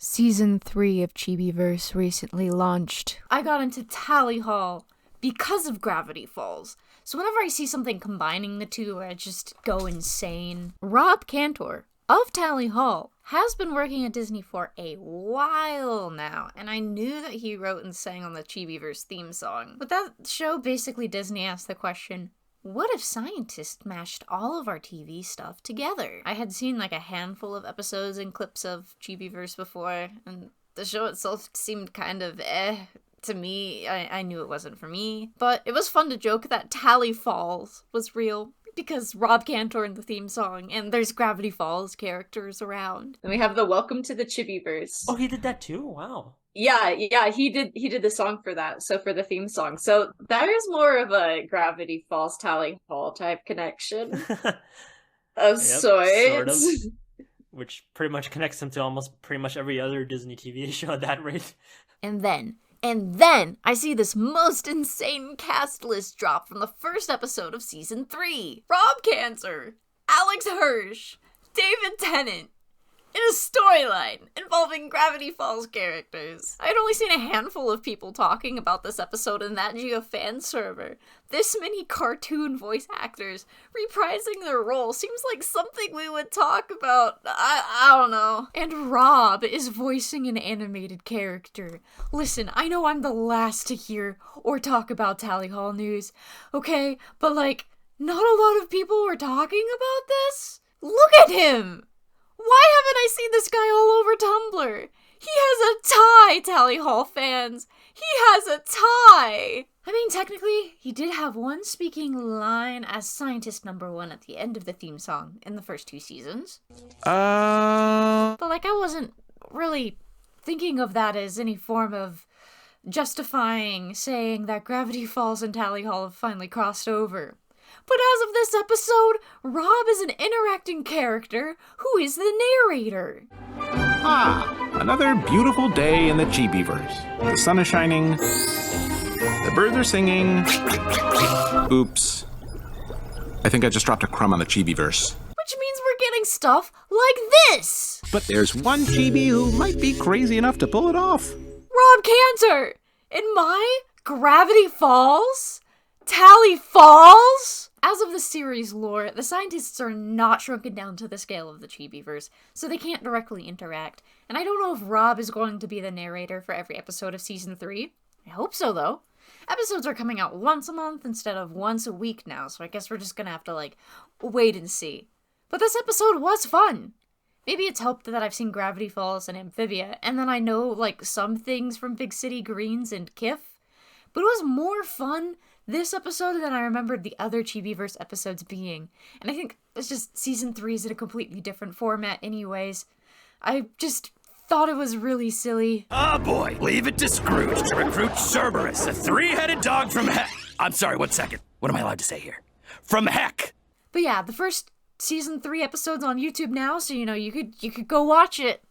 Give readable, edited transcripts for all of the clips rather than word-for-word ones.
Season 3 of Chibiverse recently launched. I got into Tally Hall because of Gravity Falls. So whenever I see something combining the two, I just go insane. Rob Cantor of Tally Hall has been working at Disney for a while now, and I knew that he wrote and sang on the Chibiverse theme song. With that show, basically Disney asked the question, what if scientists mashed all of our TV stuff together? I had seen like a handful of episodes and clips of Chibiverse before, and the show itself seemed kind of to me. I knew it wasn't for me, but it was fun to joke that Tally Falls was real because Rob Cantor in the theme song, and there's Gravity Falls characters around. And we have the Welcome to the Chibiverse. Oh, he did that too? Wow. Yeah, he did the song for that, so for the theme song. So that is more of a Gravity Falls Tally Hall type connection of sorts. Sort of. Which pretty much connects him to almost pretty much every other Disney TV show at that rate. And then I see this most insane cast list drop from the first episode of Season 3. Rob Cantor, Alex Hirsch, David Tennant, in a storyline involving Gravity Falls characters. I had only seen a handful of people talking about this episode in that Geo fan server. This many cartoon voice actors reprising their role seems like something we would talk about. I don't know. And Rob is voicing an animated character. Listen, I know I'm the last to hear or talk about Tally Hall news, okay? But like, not a lot of people were talking about this? Look at him! Why haven't I seen this guy all over Tumblr? He has a tie, Tally Hall fans! He has a tie! I mean, technically, he did have one speaking line as scientist number 1 at the end of the theme song in the first 2 seasons. But like, I wasn't really thinking of that as any form of justifying saying that Gravity Falls and Tally Hall have finally crossed over. But as of this episode, Rob is an interacting character who is the narrator. Another beautiful day in the Chibiverse. The sun is shining, the birds are singing. Oops. I think I just dropped a crumb on the Chibiverse. Which means we're getting stuff like this. But there's one Chibi who might be crazy enough to pull it off. Rob Cantor! In my Gravity Falls? Tally Falls? As of the series lore, the scientists are not shrunken down to the scale of the Chibiverse, so they can't directly interact, and I don't know if Rob is going to be the narrator for every episode of Season 3. I hope so, though. Episodes are coming out once a month instead of once a week now, so I guess we're just gonna have to, wait and see. But this episode was fun! Maybe it's helped that I've seen Gravity Falls and Amphibia, and then I know, some things from Big City Greens and Kif, but it was more fun this episode than I remembered the other Chibiverse episodes being. And I think it's just Season 3 is in a completely different format anyways. I just thought it was really silly. Oh boy, leave it to Scrooge to recruit Cerberus, a 3-headed dog from heck. I'm sorry, 1 second. What am I allowed to say here? From heck. But yeah, the first Season 3 episode's on YouTube now, so you could go watch it.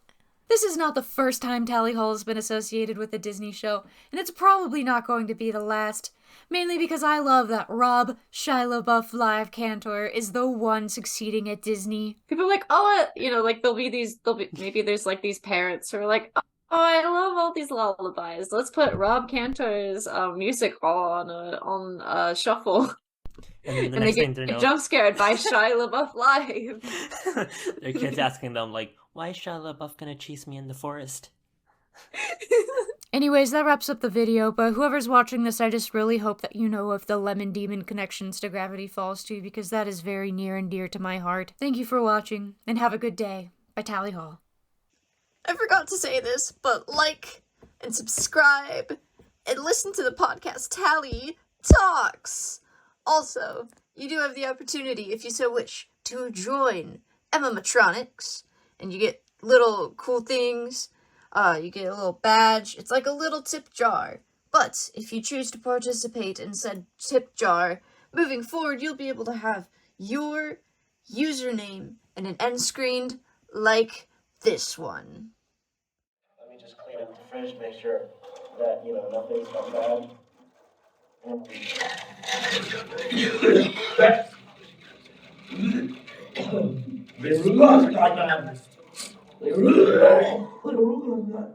This is not the first time Tally Hall has been associated with a Disney show, and it's probably not going to be the last. Mainly because I love that Rob Shia LaBeouf live Cantor is the one succeeding at Disney. People are like, maybe there's these parents who are like, oh, I love all these lullabies. Let's put Rob Cantor's music on shuffle. And, and they get jump scared by Shia LaBeouf live. Their kids asking them, why is Shia LaBeouf gonna chase me in the forest? Anyways, that wraps up the video, but whoever's watching this, I just really hope that you know of the Lemon Demon connections to Gravity Falls too, because that is very near and dear to my heart. Thank you for watching, and have a good day. By Tally Hall. I forgot to say this, but like and subscribe and listen to the podcast Tally Talks. Also, you do have the opportunity, if you so wish, to join Emma-matronics, and you get little cool things. You get a little badge. It's like a little tip jar. But if you choose to participate in said tip jar, moving forward, you'll be able to have your username and an end screened like this one. Let me just clean up the fridge, make sure that, nothing's gone bad. This is put arugula in that.